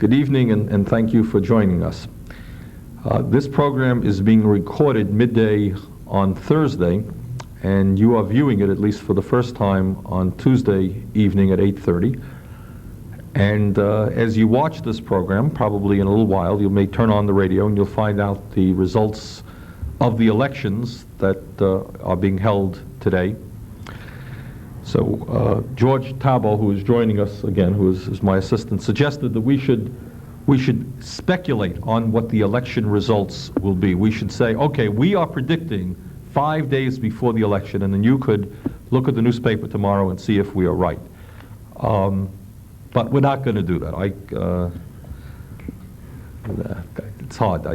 Good evening, and thank you for joining us. This program is being recorded midday on Thursday, and you are viewing it, at least for the first time, on Tuesday evening at 8:30. And as you watch this program, probably in a little while, you may turn on the radio and you'll find out the results of the elections that are being held today. So George Thabault, who is joining us again, who is my assistant, suggested that we should speculate on what the election results will be. We should say, okay, we are predicting 5 days before the election, and then you could look at the newspaper tomorrow and see if we are right. But we're not going to do that. It's hard.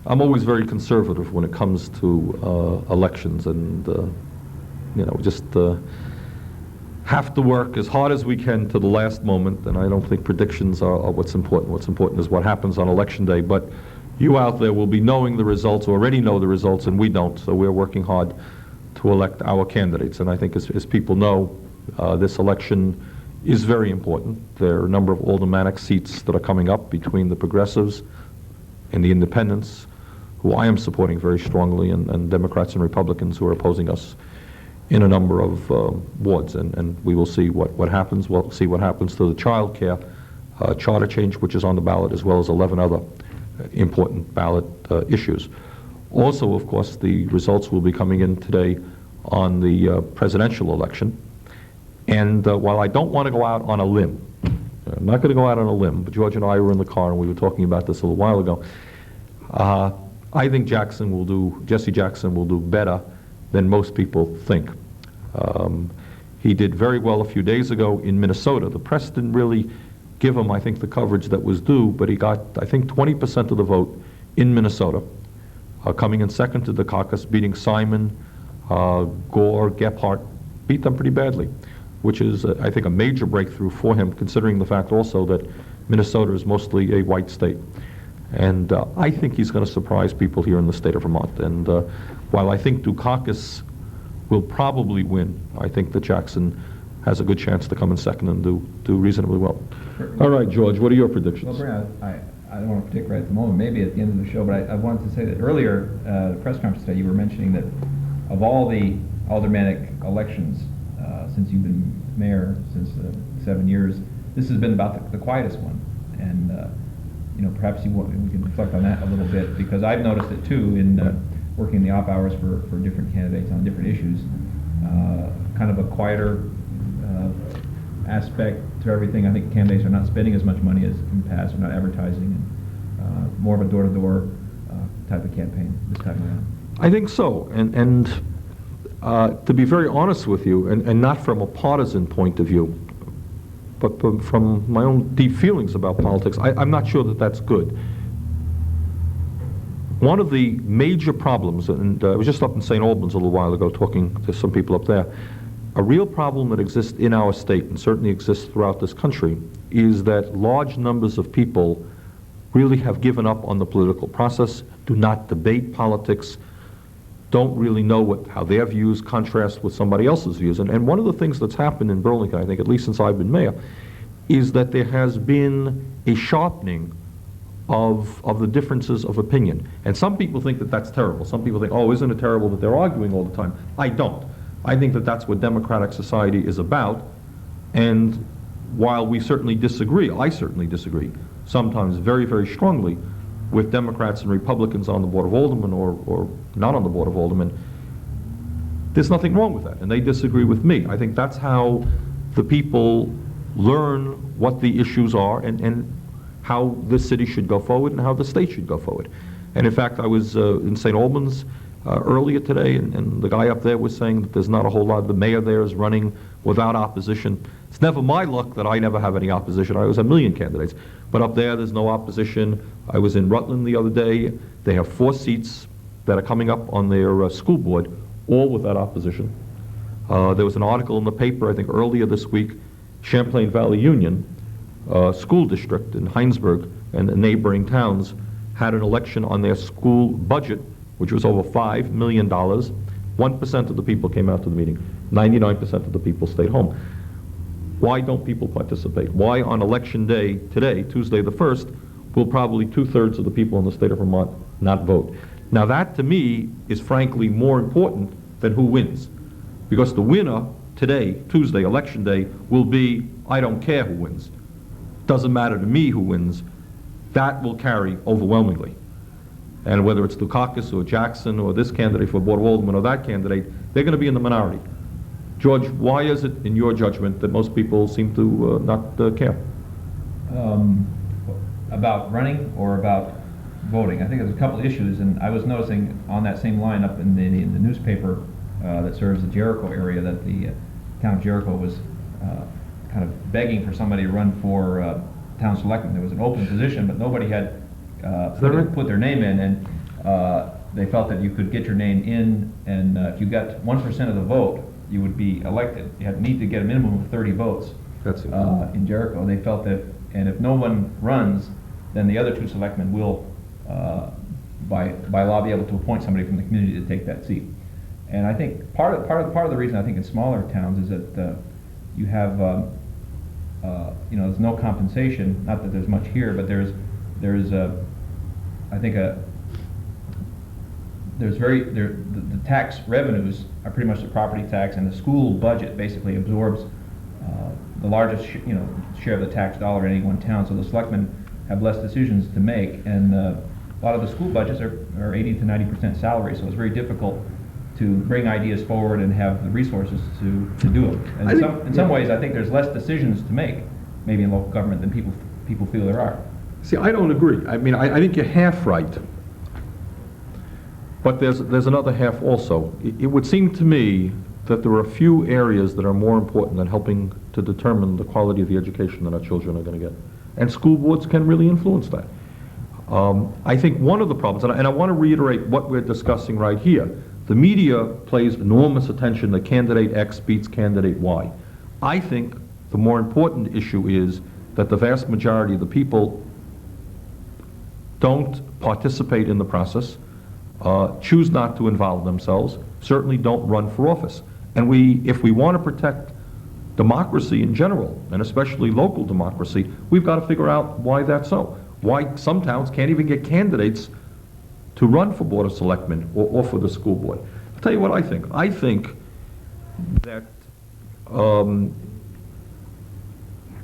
I'm always very conservative when it comes to elections, and just have to work as hard as we can to the last moment. And I don't think predictions are what's important. What's important is what happens on election day. But you out there will be knowing the results, already know the results, and we don't. So we're working hard to elect our candidates. And I think as people know, this election is very important. There are a number of aldermanic seats that are coming up between the progressives and the independents, who I am supporting very strongly, and Democrats and Republicans who are opposing us in a number of wards. And we will see what happens. We'll see what happens to the child care charter change, which is on the ballot, as well as 11 other important ballot issues. Also, of course, the results will be coming in today on the presidential election. And while I don't want to go out on a limb, I'm not going to go out on a limb, but George and I were in the car and we were talking about this a little while ago. I think Jesse Jackson will do better than most people think. He did very well a few days ago in Minnesota. The press didn't really give him, I think, the coverage that was due, but he got, I think, 20% of the vote in Minnesota, coming in second to the caucus, beating Simon, Gore, Gephardt, beat them pretty badly, which is, I think, a major breakthrough for him, considering the fact also that Minnesota is mostly a white state. And I think he's going to surprise people here in the state of Vermont. And while I think Dukakis will probably win, I think that Jackson has a good chance to come in second and do reasonably well. All right, George, what are your predictions? Well, Brian, I don't want to predict right at the moment, maybe at the end of the show, but I wanted to say that earlier, the press conference today, you were mentioning that of all the aldermanic elections, since you've been mayor since 7 years, this has been about the quietest one. And perhaps we can reflect on that a little bit, because I've noticed it too in working the off hours for different candidates on different issues. Kind of a quieter aspect to everything. I think candidates are not spending as much money as in the past. They're not advertising, and more of a door-to-door type of campaign this time around. I think so, and to be very honest with you, and not from a partisan point of view, but from my own deep feelings about politics, I'm not sure that that's good. One of the major problems, and I was just up in St. Albans a little while ago talking to some people up there, a real problem that exists in our state, and certainly exists throughout this country, is that large numbers of people really have given up on the political process, do not debate politics, don't really know how their views contrast with somebody else's views. And one of the things that's happened in Burlington, I think, at least since I've been mayor, is that there has been a sharpening of the differences of opinion. And some people think that that's terrible. Some people think, oh, isn't it terrible that they're arguing all the time? I don't. I think that that's what democratic society is about. And while we certainly disagree, I certainly disagree, sometimes very, very strongly, with Democrats and Republicans on the Board of Aldermen or not on the Board of Aldermen, there's nothing wrong with that, and they disagree with me. I think that's how the people learn what the issues are and how this city should go forward and how the state should go forward. And in fact, I was in St. Albans earlier today, and the guy up there was saying that there's not a whole lot. The mayor there is running without opposition. It's never my luck that I never have any opposition. I always have a million candidates. But up there's no opposition. I was in Rutland the other day. They have 4 seats that are coming up on their school board, all without opposition. There was an article in the paper, I think earlier this week, Champlain Valley Union School District in Heinsberg and the neighboring towns had an election on their school budget, which was over $5 million. 1% of the people came out to the meeting. 99% of the people stayed home. Why don't people participate? Why on election day today, Tuesday the 1st, will probably 2/3 of the people in the state of Vermont not vote? Now that to me is frankly more important than who wins. Because the winner today, Tuesday, election day, will be, I don't care who wins. Doesn't matter to me who wins. That will carry overwhelmingly. And whether it's Dukakis or Jackson or this candidate for Board of Alderman or that candidate, they're going to be in the minority. George, why is it, in your judgment, that most people seem to not care? About running or about voting? I think there's a couple issues, and I was noticing on that same line up in the newspaper that serves the Jericho area that the town of Jericho was kind of begging for somebody to run for town selectman. There was an open position, but nobody had put their name in, and they felt that you could get your name in, and if you got 1% of the vote, you would be elected. You had need to get a minimum of 30 votes. That's it. In Jericho. They felt that, and if no one runs, then the other two selectmen will, by law, be able to appoint somebody from the community to take that seat. And I think part of the reason I think in smaller towns is that you have, there's no compensation. Not that there's much here, but there's the tax revenues are pretty much the property tax, and the school budget basically absorbs the largest share of the tax dollar in any one town. So the selectmen have less decisions to make, and a lot of the school budgets are 80 to 90% salary. So it's very difficult to bring ideas forward and have the resources to do it. And in some ways, I think there's less decisions to make, maybe in local government, than people feel there are. See, I don't agree. I mean, I think you're half right. But there's another half also. It would seem to me that there are a few areas that are more important than helping to determine the quality of the education that our children are going to get. And school boards can really influence that. I think one of the problems, and I want to reiterate what we're discussing right here, the media plays enormous attention that candidate X beats candidate Y. I think the more important issue is that the vast majority of the people don't participate in the process, choose not to involve themselves, certainly don't run for office. And if we want to protect democracy in general, and especially local democracy, we've got to figure out why that's so. Why some towns can't even get candidates to run for Board of Selectmen or for the school board. I'll tell you what I think. I think that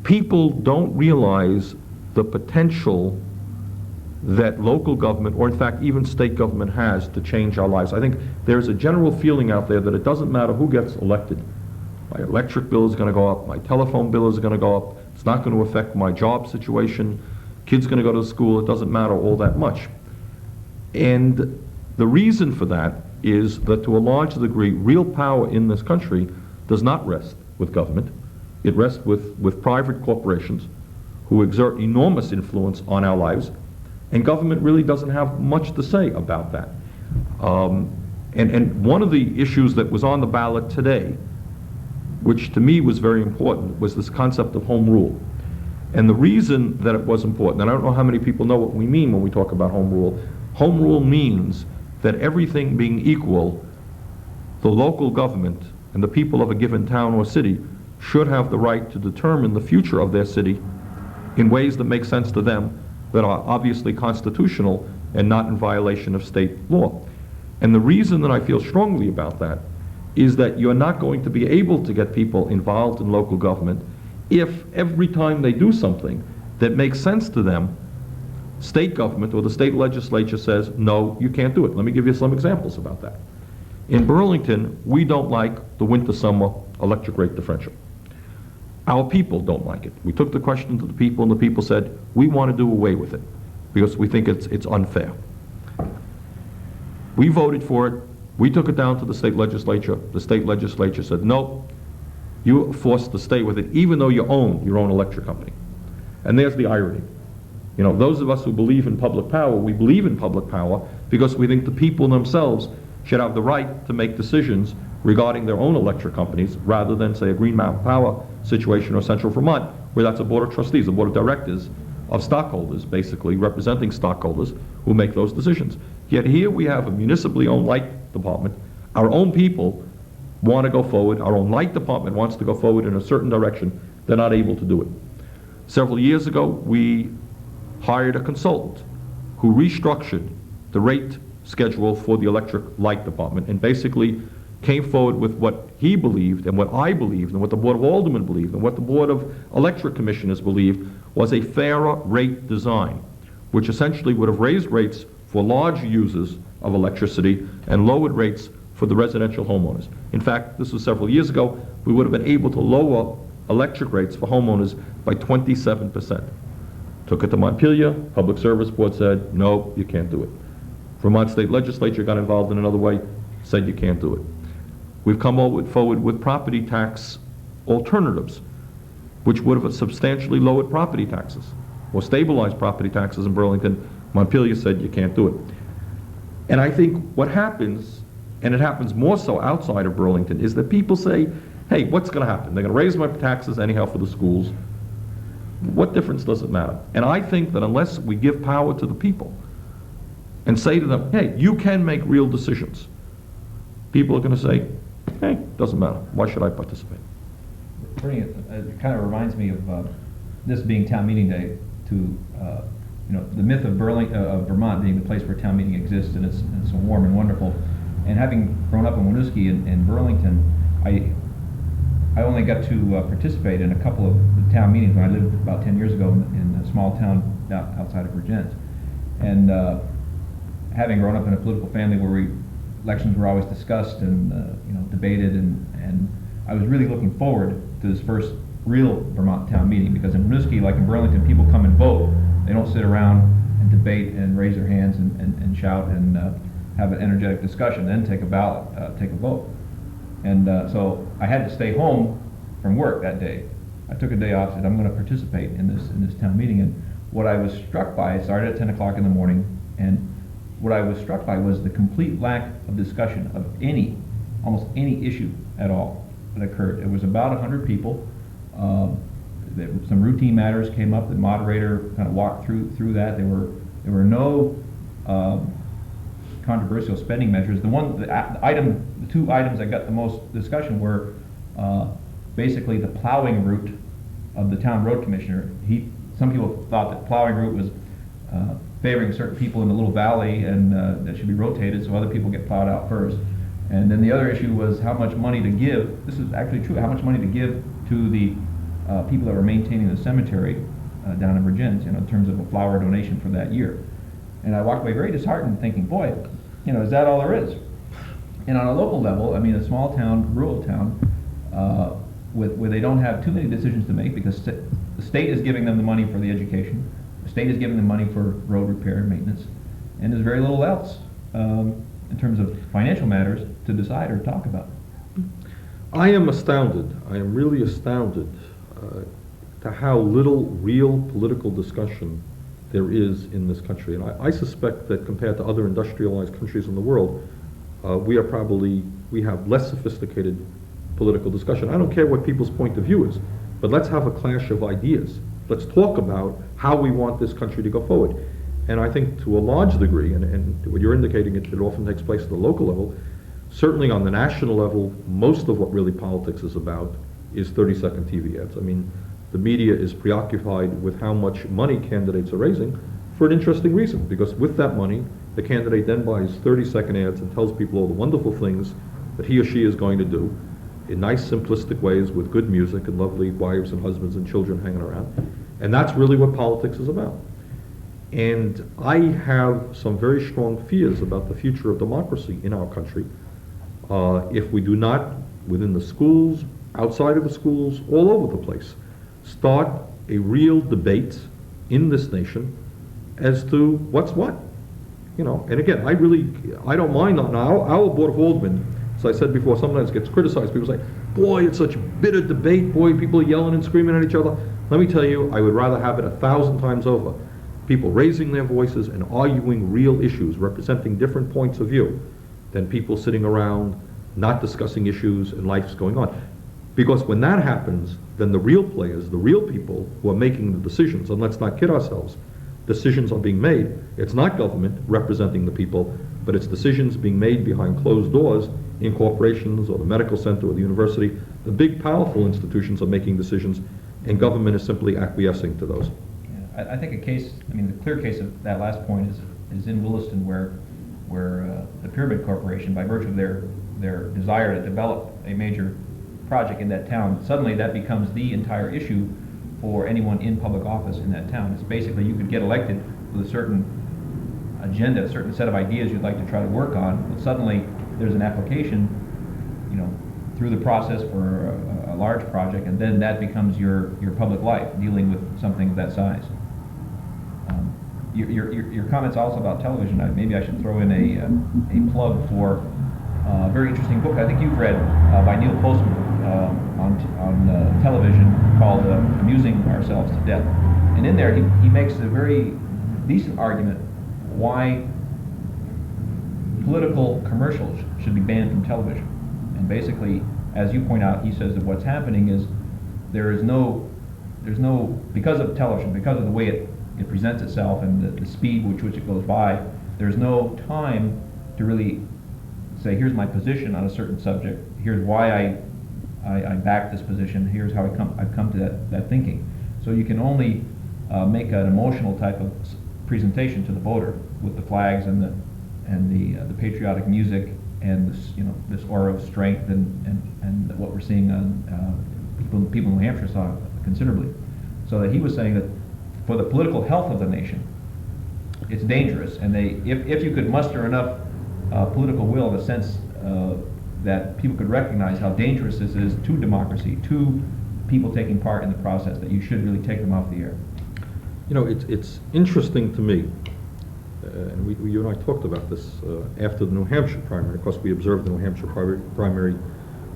people don't realize the potential that local government, or in fact even state government, has to change our lives. I think there's a general feeling out there that it doesn't matter who gets elected. My electric bill is going to go up, my telephone bill is going to go up, it's not going to affect my job situation, kids going to go to school, it doesn't matter all that much. And the reason for that is that to a large degree, real power in this country does not rest with government. It rests with private corporations who exert enormous influence on our lives, and government really doesn't have much to say about that. And one of the issues that was on the ballot today, which to me was very important, was this concept of home rule. And the reason that it was important, and I don't know how many people know what we mean when we talk about home rule means that everything being equal, the local government and the people of a given town or city should have the right to determine the future of their city in ways that make sense to them, that are obviously constitutional and not in violation of state law. And the reason that I feel strongly about that is that you're not going to be able to get people involved in local government if every time they do something that makes sense to them, state government or the state legislature says, no, you can't do it. Let me give you some examples about that. In Burlington, we don't like the winter-summer electric rate differential. Our people don't like it. We took the question to the people, and the people said, we want to do away with it because we think it's unfair. We voted for it. We took it down to the state legislature. The state legislature said, no, you are forced to stay with it even though you own your own electric company. And there's the irony. You know, those of us who believe in public power, we believe in public power because we think the people themselves should have the right to make decisions regarding their own electric companies rather than, say, a Green Mountain Power situation or Central Vermont, where that's a board of trustees, a board of directors of stockholders, basically representing stockholders who make those decisions. Yet here we have a municipally owned light department. Our own people want to go forward. Our own light department wants to go forward in a certain direction, they're not able to do it. Several years ago, we hired a consultant who restructured the rate schedule for the electric light department and basically came forward with what he believed and what I believed and what the Board of Aldermen believed and what the Board of Electric Commissioners believed was a fairer rate design, which essentially would have raised rates for large users of electricity and lowered rates for the residential homeowners. In fact, this was several years ago, we would have been able to lower electric rates for homeowners by 27%. Took it to Montpelier, Public Service Board said, no, you can't do it. Vermont State Legislature got involved in another way, said you can't do it. We've come forward with property tax alternatives, which would have substantially lowered property taxes or stabilized property taxes in Burlington. Montpelier said you can't do it. And I think what happens, and it happens more so outside of Burlington, is that people say, hey, what's going to happen? They're going to raise my taxes anyhow for the schools. What difference does it matter? And I think that unless we give power to the people and say to them, hey, you can make real decisions, people are going to say, hey, doesn't matter. Why should I participate? It kind of reminds me of this being town meeting day, to the myth of Vermont being the place where town meeting exists, and it's so warm and wonderful. And having grown up in Winooski and Burlington, I only got to participate in a couple of the town meetings when I lived about 10 years ago in a small town outside of Regent. And having grown up in a political family where elections were always discussed and debated, and I was really looking forward to this first real Vermont town meeting, because in Winooski, like in Burlington, people come and vote. They don't sit around and debate and raise their hands and shout and have an energetic discussion, then take a ballot, take a vote. And so I had to stay home from work that day. I took a day off, said I'm going to participate in this town meeting. And what I was struck by, it started at 10 o'clock in the morning, and what I was struck by was the complete lack of discussion of almost any issue at all that occurred. It was about 100 people. Some routine matters came up. The moderator kind of walked through that. There were no controversial spending measures. The two items that got the most discussion were basically the plowing route of the town road commissioner. Some people thought that plowing route was favoring certain people in the little valley, and that should be rotated so other people get plowed out first. And then the other issue was how much money to give. This is actually true. How much money to give to the people that were maintaining the cemetery down in Regent, in terms of a flower donation for that year. And I walked away very disheartened, thinking, boy, is that all there is? And on a local level, I mean, a small town, rural town, where they don't have too many decisions to make, because the state is giving them the money for the education, the state is giving them money for road repair and maintenance, and there's very little else in terms of financial matters to decide or talk about. I am astounded. I am really astounded to how little real political discussion there is in this country. And I suspect that compared to other industrialized countries in the world, we have less sophisticated political discussion. I don't care what people's point of view is, but let's have a clash of ideas. Let's talk about how we want this country to go forward. And I think to a large degree, and what you're indicating, it often takes place at the local level. Certainly on the national level, most of what really politics is about is 30-second TV ads. I mean, the media is preoccupied with how much money candidates are raising for an interesting reason, because with that money, the candidate then buys 30-second ads and tells people all the wonderful things that he or she is going to do in nice, simplistic ways with good music and lovely wives and husbands and children hanging around. And that's really what politics is about. And I have some very strong fears about the future of democracy in our country if we do not, within the schools, outside of the schools, all over the place, start a real debate in this nation as to what's what. And again, I don't mind on our Board of Aldermen, as I said before, sometimes gets criticized. People say, boy, it's such a bitter debate, boy, people are yelling and screaming at each other. Let me tell you, I would rather have it 1,000 times over. People raising their voices and arguing real issues, representing different points of view, than people sitting around not discussing issues and life's going on. Because when that happens, then the real players, the real people who are making the decisions, and let's not kid ourselves, decisions are being made. It's not government representing the people, but it's decisions being made behind closed doors in corporations or the medical center or the university. The big, powerful institutions are making decisions and government is simply acquiescing to those. Yeah, I think the clear case of that last point is in Williston, where the Pyramid Corporation, by virtue of their desire to develop a major project in that town, suddenly that becomes the entire issue for anyone in public office in that town. It's basically, you could get elected with a certain agenda, a certain set of ideas you'd like to try to work on, but suddenly there's an application, through the process for a large project, and then that becomes your public life, dealing with something of that size. Your comments also about television, maybe I should throw in a plug for a very interesting book I think you've read by Neil Postman on television, called Amusing Ourselves to Death. And in there he makes a very decent argument why political commercials should be banned from television. And basically, as you point out, he says that what's happening is there's no, because of television, because of the way it presents itself and the speed with which it goes by, there's no time to really say, here's my position on a certain subject, here's why I back this position, here's how I've come to that thinking. So you can only make an emotional type of presentation to the voter with the flags and the patriotic music and this aura of strength and what we're seeing on people in New Hampshire saw considerably. So that he was saying that for the political health of the nation, it's dangerous, and if you could muster enough political will in the sense that people could recognize how dangerous this is to democracy, to people taking part in the process, that you should really take them off the air. It's interesting to me, and you and I talked about this after the New Hampshire primary. Of course, we observed the New Hampshire primary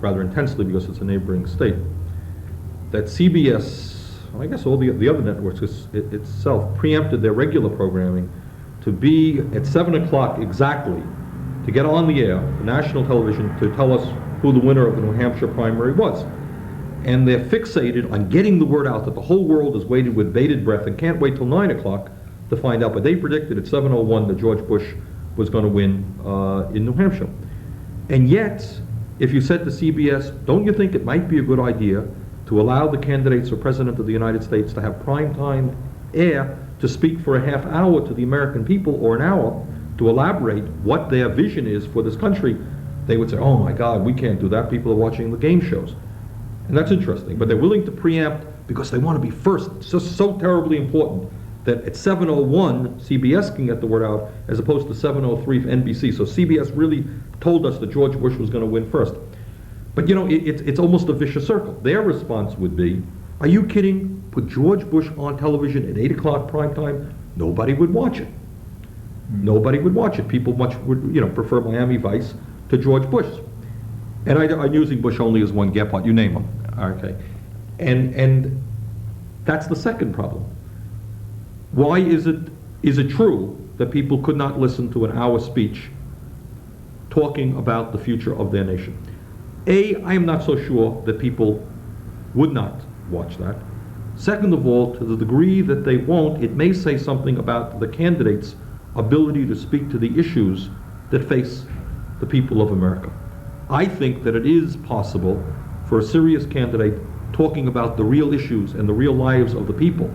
rather intensely because it's a neighboring state. That CBS, and I guess all the other networks itself, preempted their regular programming to be at 7 o'clock exactly, to get on the air, the national television, to tell us who the winner of the New Hampshire primary was. And they're fixated on getting the word out that the whole world has waited with bated breath and can't wait till 9 o'clock to find out. But they predicted at 7:01 that George Bush was going to win in New Hampshire. And yet, if you said to CBS, don't you think it might be a good idea to allow the candidates for President of the United States to have primetime air to speak for a half hour to the American people, or an hour, to elaborate what their vision is for this country, they would say, oh my God, we can't do that. People are watching the game shows. And that's interesting. But they're willing to preempt because they want to be first. It's just so terribly important that at 7:01, CBS can get the word out, as opposed to 7:03 for NBC. So CBS really told us that George Bush was going to win first. But it's almost a vicious circle. Their response would be, are you kidding? Put George Bush on television at 8 o'clock prime time? Nobody would watch it. Nobody would watch it. People would prefer Miami Vice to George Bush. And I'm using Bush only as one Gephardt, you name them. Okay. And that's the second problem. Why is it true that people could not listen to an hour speech talking about the future of their nation? I am not so sure that people would not watch that. Second of all, to the degree that they won't, it may say something about the candidate's ability to speak to the issues that face the people of America. I think that it is possible for a serious candidate talking about the real issues and the real lives of the people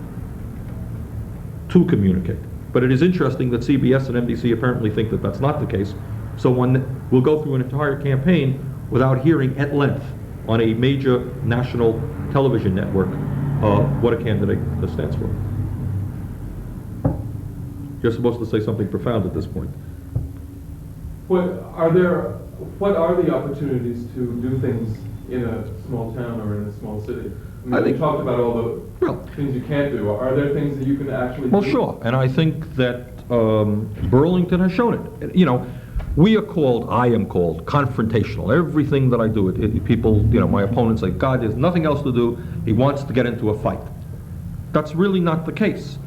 to communicate. But it is interesting that CBS and NBC apparently think that that's not the case. So one will go through an entire campaign without hearing at length on a major national television network what a candidate stands for. You're supposed to say something profound at this point. What are the opportunities to do things in a small town or in a small city? I think you talked about all the things you can't do. Are there things that you can actually do? Well, sure. And I think that Burlington has shown it. I am called confrontational. Everything that I do, people, my opponents say, God, there's nothing else to do. He wants to get into a fight. That's really not the case.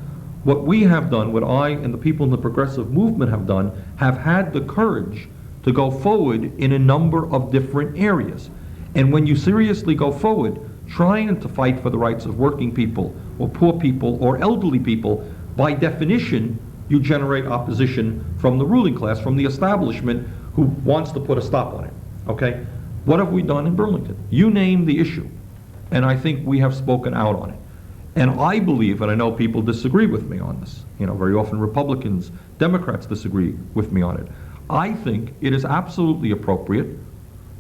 What we have done, what I and the people in the progressive movement have done, have had the courage to go forward in a number of different areas. And when you seriously go forward, trying to fight for the rights of working people, or poor people, or elderly people, by definition, you generate opposition from the ruling class, from the establishment, who wants to put a stop on it. Okay? What have we done in Burlington? You name the issue, and I think we have spoken out on it. And I believe, and I know people disagree with me on this, very often Republicans, Democrats disagree with me on it. I think it is absolutely appropriate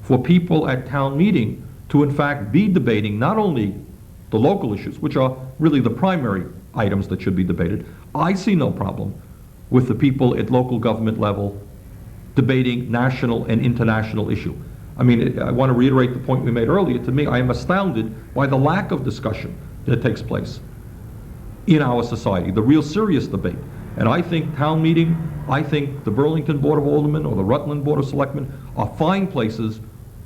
for people at town meeting to in fact be debating not only the local issues, which are really the primary items that should be debated. I see no problem with the people at local government level debating national and international issue. I mean, I want to reiterate the point we made earlier. To me, I am astounded by the lack of discussion that takes place in our society, the real serious debate. And I think town meeting, I think the Burlington Board of Aldermen or the Rutland Board of Selectmen are fine places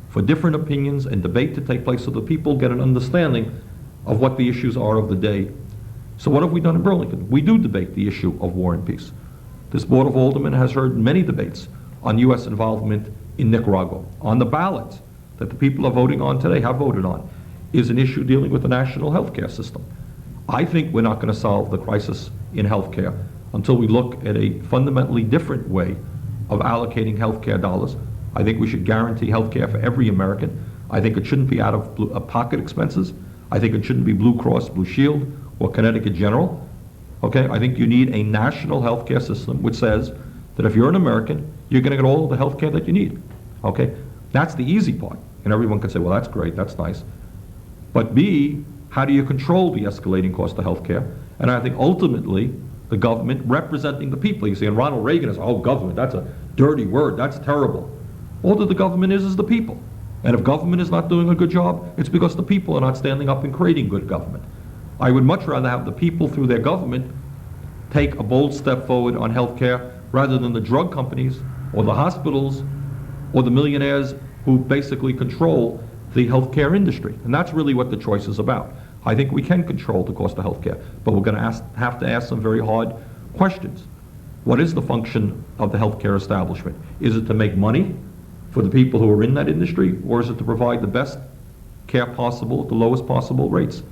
for different opinions and debate to take place so that people get an understanding of what the issues are of the day. So what have we done in Burlington? We do debate the issue of war and peace. This Board of Aldermen has heard many debates on U.S. involvement in Nicaragua. On the ballot that the people are voting on today, have voted on, is an issue dealing with the national health care system. I think we're not going to solve the crisis in health care until we look at a fundamentally different way of allocating health care dollars. I think we should guarantee health care for every American. I think it shouldn't be out of pocket expenses. I think it shouldn't be Blue Cross Blue Shield or Connecticut General. Okay, I think you need a national health care system which says that if you're an American, you're going to get all of the health care that you need. Okay, that's the easy part. And everyone can say, well, that's great, that's nice. But B, how do you control the escalating cost of health care? And I think ultimately, the government representing the people. You see, and Ronald Reagan is, oh, government, that's a dirty word, that's terrible. All that the government is the people. And if government is not doing a good job, it's because the people are not standing up and creating good government. I would much rather have the people through their government take a bold step forward on health care rather than the drug companies or the hospitals or the millionaires who basically control the healthcare industry. And that's really what the choice is about. I think we can control the cost of healthcare, but we're going to have to ask some very hard questions. What is the function of the healthcare establishment? Is it to make money for the people who are in that industry, or is it to provide the best care possible at the lowest possible rates?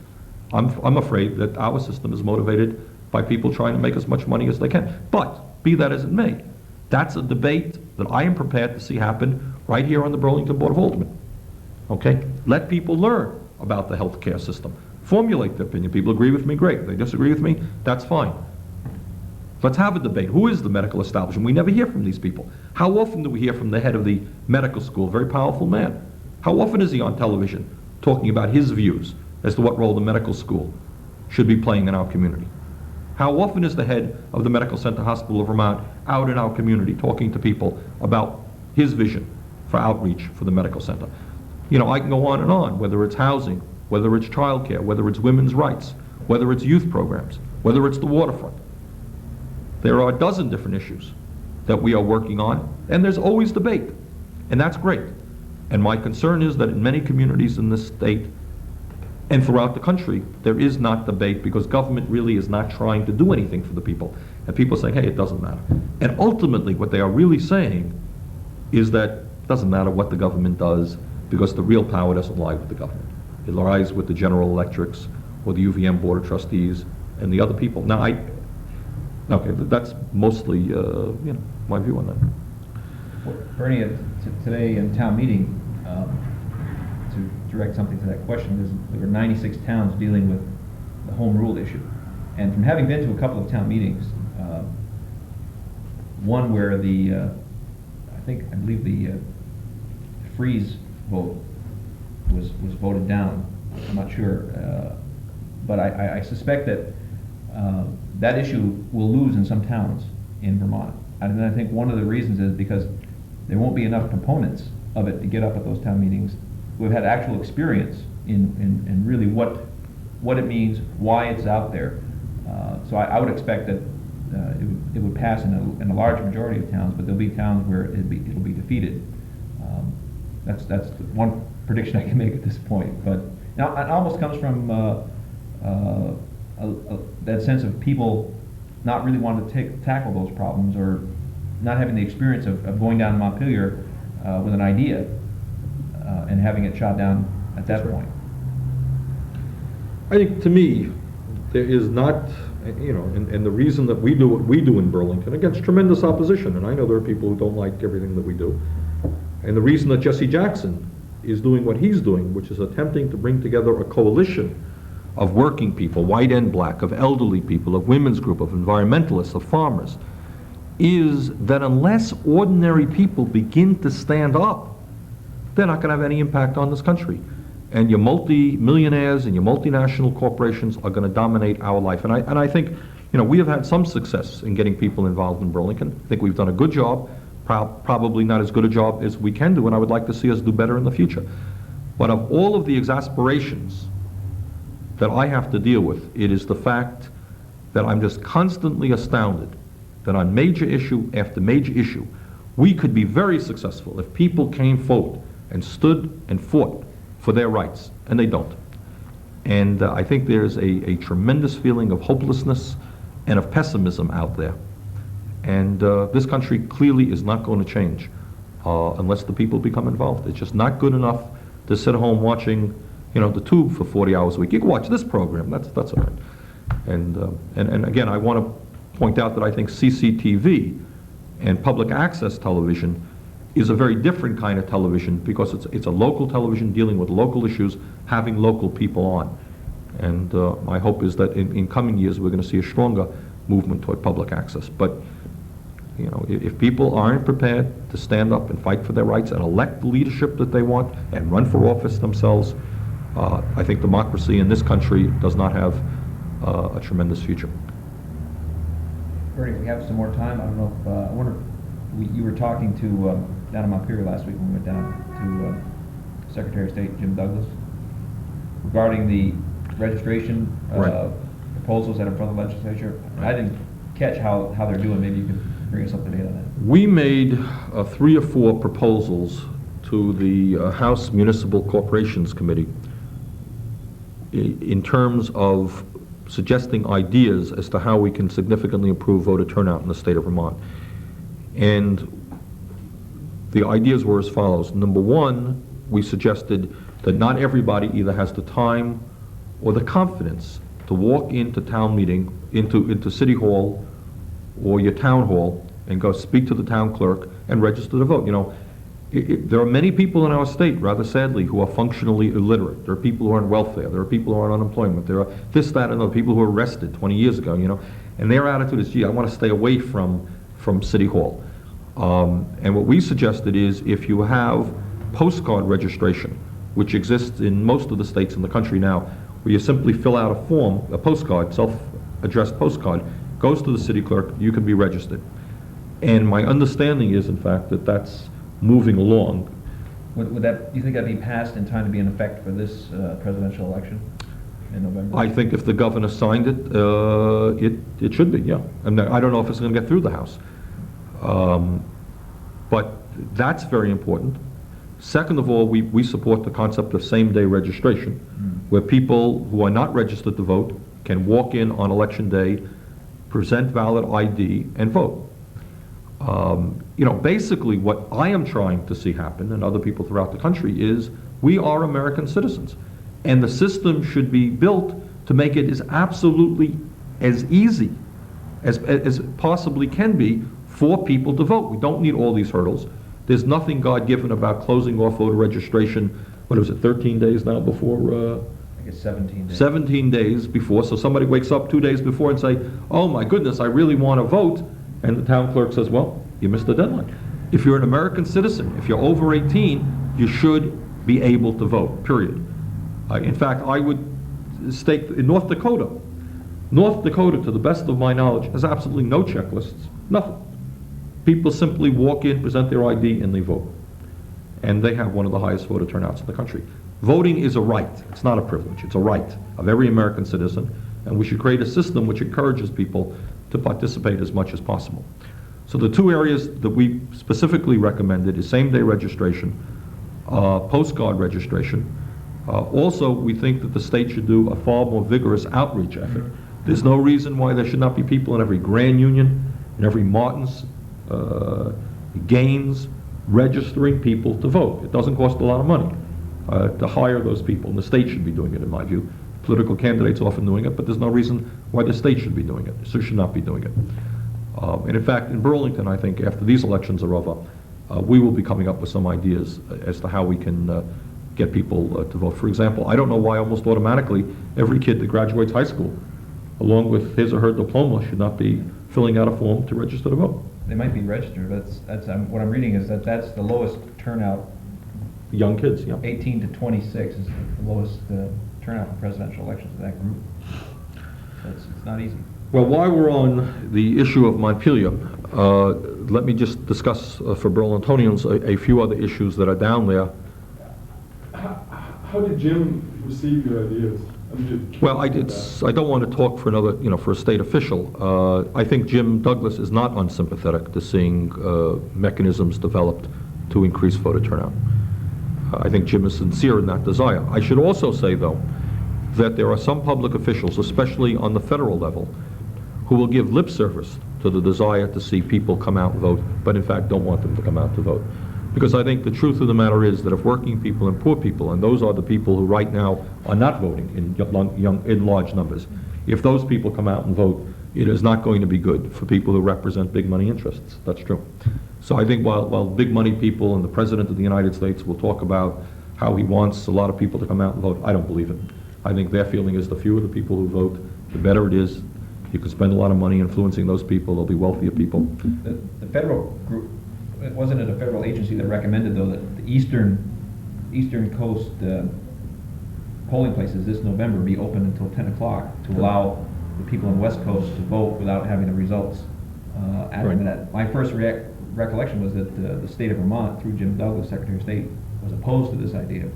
I'm afraid that our system is motivated by people trying to make as much money as they can. But, be that as it may, that's a debate that I am prepared to see happen right here on the Burlington Board of Aldermen. Okay? Let people learn about the health care system. Formulate their opinion. People agree with me, great. They disagree with me, that's fine. Let's have a debate. Who is the medical establishment? We never hear from these people. How often do we hear from the head of the medical school, a very powerful man? How often is he on television talking about his views as to what role the medical school should be playing in our community? How often is the head of the Medical Center Hospital of Vermont out in our community talking to people about his vision for outreach for the medical center? You know, I can go on, whether it's housing, whether it's childcare, whether it's women's rights, whether it's youth programs, whether it's the waterfront. There are a dozen different issues that we are working on, and there's always debate, and that's great. And my concern is that in many communities in this state and throughout the country, there is not debate because government really is not trying to do anything for the people. And people are saying, hey, it doesn't matter. And ultimately, what they are really saying is that it doesn't matter what the government does because the real power doesn't lie with the government. It lies with the General Electrics or the UVM Board of Trustees and the other people. Now, okay, that's mostly, my view on that. Well, Bernie, today in town meeting, to direct something to that question, there were 96 towns dealing with the home rule issue. And from having been to a couple of town meetings, one where I believe the freeze vote was voted down. I'm not sure, but I suspect that that issue will lose in some towns in Vermont. And I think one of the reasons is because there won't be enough proponents of it to get up at those town meetings who have had actual experience in really what it means, why it's out there. So I would expect that it would pass in a large majority of towns, but there'll be towns where it'll be defeated. That's the one prediction I can make at this point. But now it almost comes from that sense of people not really wanting to tackle those problems or not having the experience of going down to Montpelier with an idea and having it shot down at that point. I think to me, there is not, and the reason that we do what we do in Burlington against tremendous opposition, and I know there are people who don't like everything that we do, and the reason that Jesse Jackson is doing what he's doing, which is attempting to bring together a coalition of working people, white and black, of elderly people, of women's group, of environmentalists, of farmers, is that unless ordinary people begin to stand up, they're not going to have any impact on this country. And your multi-millionaires and your multinational corporations are going to dominate our life. And I think, we have had some success in getting people involved in Burlington. I think we've done a good job, probably not as good a job as we can do, and I would like to see us do better in the future. But of all of the exasperations that I have to deal with, it is the fact that I'm just constantly astounded that on major issue after major issue, we could be very successful if people came forward and stood and fought for their rights, and they don't. And I think there's a tremendous feeling of hopelessness and of pessimism out there. And this country clearly is not going to change unless the people become involved. It's just not good enough to sit at home watching, the tube for 40 hours a week. You can watch this program, that's all right. And again, I want to point out that I think CCTV and public access television is a very different kind of television because it's a local television dealing with local issues, having local people on. And my hope is that in coming years we're going to see a stronger movement toward public access. But if people aren't prepared to stand up and fight for their rights and elect the leadership that they want and run for office themselves, I think democracy in this country does not have a tremendous future. Bernie, we have some more time. I don't know if, I wonder, you were talking to, down in Montpelier last week when we went down to Secretary of State Jim Douglas regarding the registration proposals that are in front of the legislature. I didn't catch how they're doing. Maybe you could bring us up to date on that. We made 3 or 4 proposals to the House Municipal Corporations Committee in terms of suggesting ideas as to how we can significantly improve voter turnout in the state of Vermont. And the ideas were as follows. Number 1, we suggested that not everybody either has the time or the confidence to walk into town meeting, into City Hall or your town hall and go speak to the town clerk and register to vote. There are many people in our state, rather sadly, who are functionally illiterate. There are people who are on welfare. There are people who are on unemployment. There are this, that, and other people who were arrested 20 years ago, and their attitude is, gee, I want to stay away from City Hall. And what we suggested is if you have postcard registration, which exists in most of the states in the country now, where you simply fill out a form, a postcard, self-addressed postcard, goes to the city clerk, you can be registered. And my understanding is, in fact, that that's moving along. Would that, do you think that'd be passed in time to be in effect for this presidential election in November? I think if the governor signed it, it should be, yeah. And I don't know if it's going to get through the House. But that's very important. Second of all, we support the concept of same-day registration, where people who are not registered to vote can walk in on election day, present valid ID, and vote. Basically what I am trying to see happen, and other people throughout the country, is we are American citizens. And the system should be built to make it as absolutely as easy as it possibly can be for people to vote. We don't need all these hurdles. There's nothing God-given about closing off voter registration, what is it, 13 days now before? I guess 17 days. 17 days before, so somebody wakes up 2 days before and say, oh my goodness, I really want to vote, and the town clerk says, well, you missed the deadline. If you're an American citizen, if you're over 18, you should be able to vote, period. In fact, I would state in North Dakota, to the best of my knowledge, has absolutely no checklists, nothing. People simply walk in, present their ID, and they vote. And they have one of the highest voter turnouts in the country. Voting is a right. It's not a privilege. It's a right of every American citizen, and we should create a system which encourages people to participate as much as possible. So the 2 areas that we specifically recommended is same-day registration, postcard registration. Also, we think that the state should do a far more vigorous outreach effort. There's no reason why there should not be people in every Grand Union, in every Martins, Gaines, registering people to vote. It doesn't cost a lot of money to hire those people, and the state should be doing it, in my view. Political candidates often doing it, but there's no reason why the state should be doing it. So should not be doing it. And in fact, in Burlington, I think after these elections are over, we will be coming up with some ideas as to how we can get people to vote. For example, I don't know why almost automatically every kid that graduates high school, along with his or her diploma, should not be filling out a form to register to vote. They might be registered, but what I'm reading is that that's the lowest turnout. Young kids, yeah. 18 to 26 is the lowest turnout in presidential elections of that group. So it's not easy. Well, while we're on the issue of Montpelier, let me just discuss for Burlingtonians a few other issues that are down there. How did Jim receive your ideas? Well, I don't want to talk for another, for a state official. I think Jim Douglas is not unsympathetic to seeing mechanisms developed to increase voter turnout. I think Jim is sincere in that desire. I should also say, though, that there are some public officials, especially on the federal level, who will give lip service to the desire to see people come out and vote, but in fact don't want them to come out to vote. Because I think the truth of the matter is that if working people and poor people, and those are the people who right now are not voting in large numbers, if those people come out and vote, it is not going to be good for people who represent big money interests. That's true. So I think while big money people and the President of the United States will talk about how he wants a lot of people to come out and vote, I don't believe it. I think their feeling is the fewer the people who vote, the better it is. You can spend a lot of money influencing those people. They'll be wealthier people. The federal group, wasn't it a federal agency that recommended, though, that the Eastern Coast polling places this November be open until 10 o'clock to allow the people on the West Coast to vote without having the results after that. My first recollection was that the state of Vermont, through Jim Douglas, Secretary of State, was opposed to this idea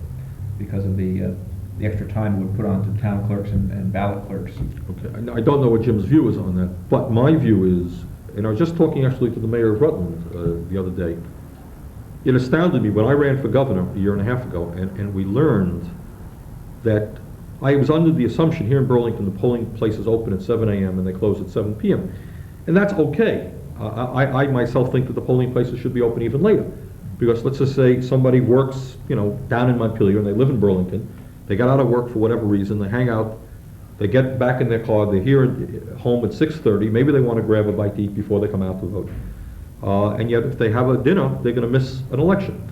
because of the extra time it would put on to town clerks and ballot clerks. Okay, I don't know what Jim's view is on that, but my view is, and I was just talking actually to the mayor of Rutland the other day, it astounded me when I ran for governor a year and a half ago, and we learned that I was under the assumption here in Burlington the polling places open at 7 a.m. and they close at 7 p.m. And that's okay. I myself think that the polling places should be open even later. Because let's just say somebody works, down in Montpelier and they live in Burlington. They got out of work for whatever reason, they hang out, they get back in their car, they're here at home at 6:30, maybe they want to grab a bite to eat before they come out to vote. And yet if they have a dinner, they're going to miss an election.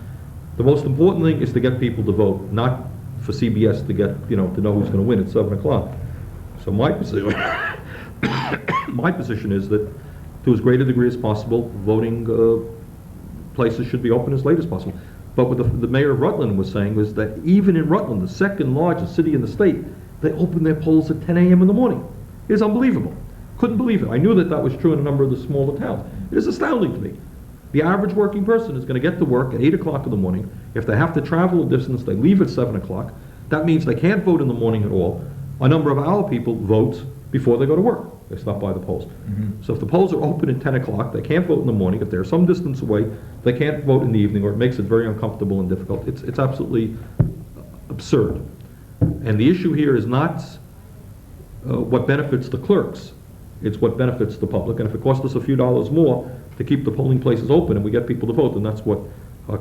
The most important thing is to get people to vote, not for CBS to get, to know who's going to win at 7 o'clock. So my position, my position is that to as great a degree as possible, voting places should be open as late as possible. But what the mayor of Rutland was saying was that even in Rutland, the second largest city in the state, they open their polls at 10 a.m. in the morning. It is unbelievable. Couldn't believe it. I knew that was true in a number of the smaller towns. It is astounding to me. The average working person is going to get to work at 8 o'clock in the morning. If they have to travel a distance, they leave at 7 o'clock. That means they can't vote in the morning at all. A number of our people vote before they go to work. They stop by the polls. Mm-hmm. So if the polls are open at 10 o'clock, they can't vote in the morning. If they're some distance away, they can't vote in the evening, or it makes it very uncomfortable and difficult. It's absolutely absurd. And the issue here is not what benefits the clerks. It's what benefits the public. And if it costs us a few dollars more to keep the polling places open and we get people to vote, then that's what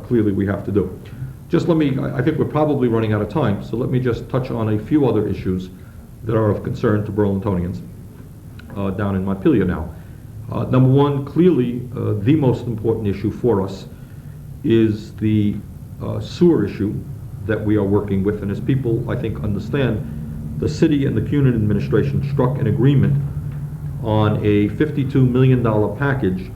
clearly we have to do. Just I think we're probably running out of time, so let me just touch on a few other issues that are of concern to Burlingtonians down in Montpelier now. Number one, clearly the most important issue for us is the sewer issue that we are working with, and as people I think understand, the city and the CUNY administration struck an agreement on a $52 million package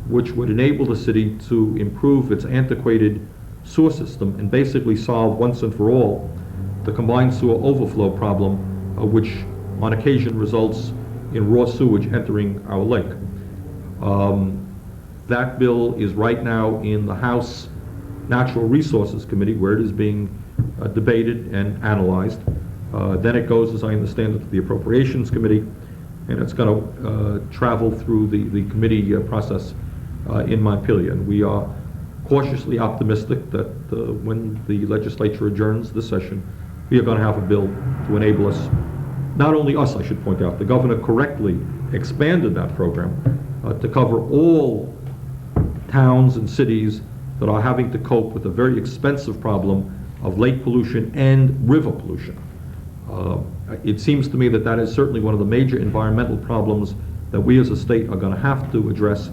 which would enable the city to improve its antiquated sewer system and basically solve once and for all the combined sewer overflow problem, which on occasion results in raw sewage entering our lake. That bill is right now in the House Natural Resources Committee, where it is being debated and analyzed. Then it goes, as I understand it, to the Appropriations Committee, and it's going to travel through the committee process in Montpelier. And we are cautiously optimistic that when the legislature adjourns this session, we are going to have a bill to enable us, not only us, I should point out, the governor correctly expanded that program to cover all towns and cities that are having to cope with a very expensive problem of lake pollution and river pollution. It seems to me that that is certainly one of the major environmental problems that we as a state are going to have to address.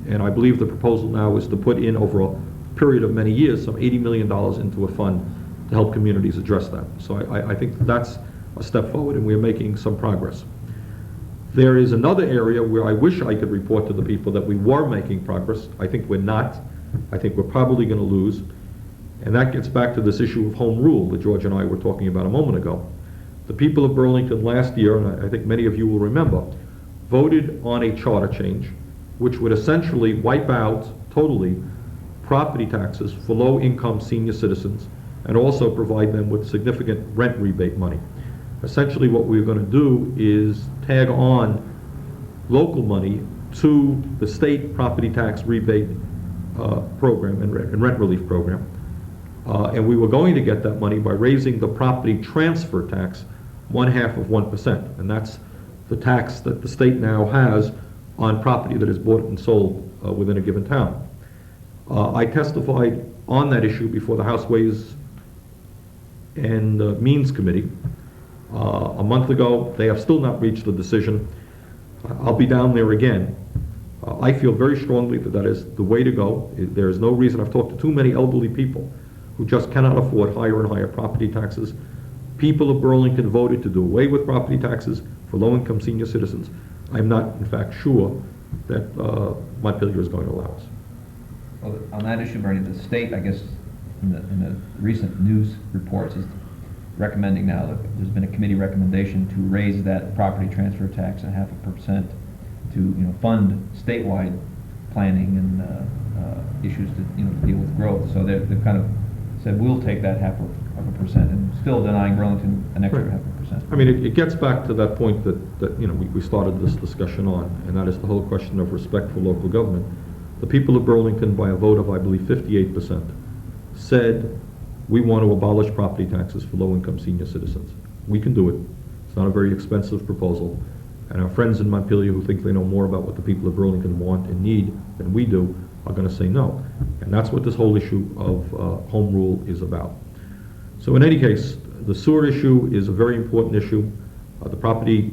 And I believe the proposal now is to put in over period of many years, some $80 million into a fund to help communities address that. So I think that's a step forward, and we're making some progress. There is another area where I wish I could report to the people that we were making progress. I think we're not. I think we're probably going to lose. And that gets back to this issue of home rule that George and I were talking about a moment ago. The people of Burlington last year, and I think many of you will remember, voted on a charter change which would essentially wipe out totally property taxes for low-income senior citizens and also provide them with significant rent rebate money. Essentially what we're going to do is tag on local money to the state property tax rebate program and rent relief program. And we were going to get that money by raising the property transfer tax 0.5%. And that's the tax that the state now has on property that is bought and sold within a given town. I testified on that issue before the House Ways and Means Committee a month ago. They have still not reached a decision. I'll be down there again. I feel very strongly that that is the way to go. There is no reason. I've talked to too many elderly people who just cannot afford higher and higher property taxes. People of Burlington voted to do away with property taxes for low-income senior citizens. I'm not, in fact, sure that Montpelier is going to allow us. Well, on that issue, Bernie, the state, I guess, in the recent news reports, is recommending now that there's been a committee recommendation to raise that property transfer tax 0.5% to fund statewide planning and issues to to deal with growth. So they've kind of said we'll take that 0.5% and still denying Burlington an extra 0.5%. I mean, it gets back to that point that we started this discussion on, and that is the whole question of respect for local government. The people of Burlington, by a vote of, I believe, 58%, said we want to abolish property taxes for low-income senior citizens. We can do it. It's not a very expensive proposal. And our friends in Montpelier who think they know more about what the people of Burlington want and need than we do are going to say no. And that's what this whole issue of home rule is about. So in any case, the sewer issue is a very important issue. The property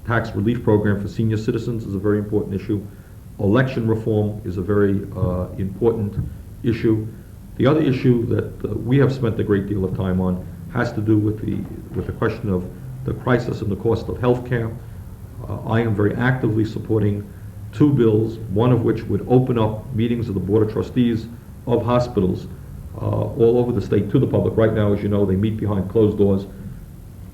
tax relief program for senior citizens is a very important issue. Election reform is a very important issue. The other issue that we have spent a great deal of time on has to do with the question of the crisis and the cost of health care. I am very actively supporting two bills, one of which would open up meetings of the Board of Trustees of hospitals all over the state to the public. Right now, as you know, they meet behind closed doors.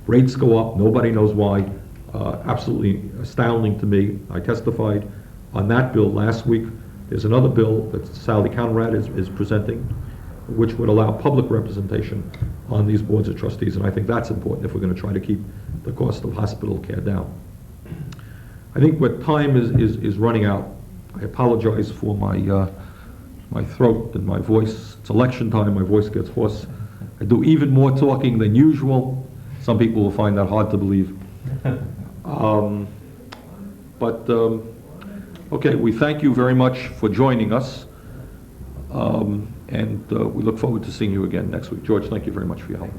Rates go up, nobody knows why. Absolutely astounding to me. I testified on that bill last week. There's another bill that Sally Conrad is presenting, which would allow public representation on these boards of trustees, and I think that's important if we're going to try to keep the cost of hospital care down. I think what time is running out. I apologize for my throat and my voice. It's election time, my voice gets hoarse. I do even more talking than usual. Some people will find that hard to believe. Okay, we thank you very much for joining us, and we look forward to seeing you again next week. George, thank you very much for your help.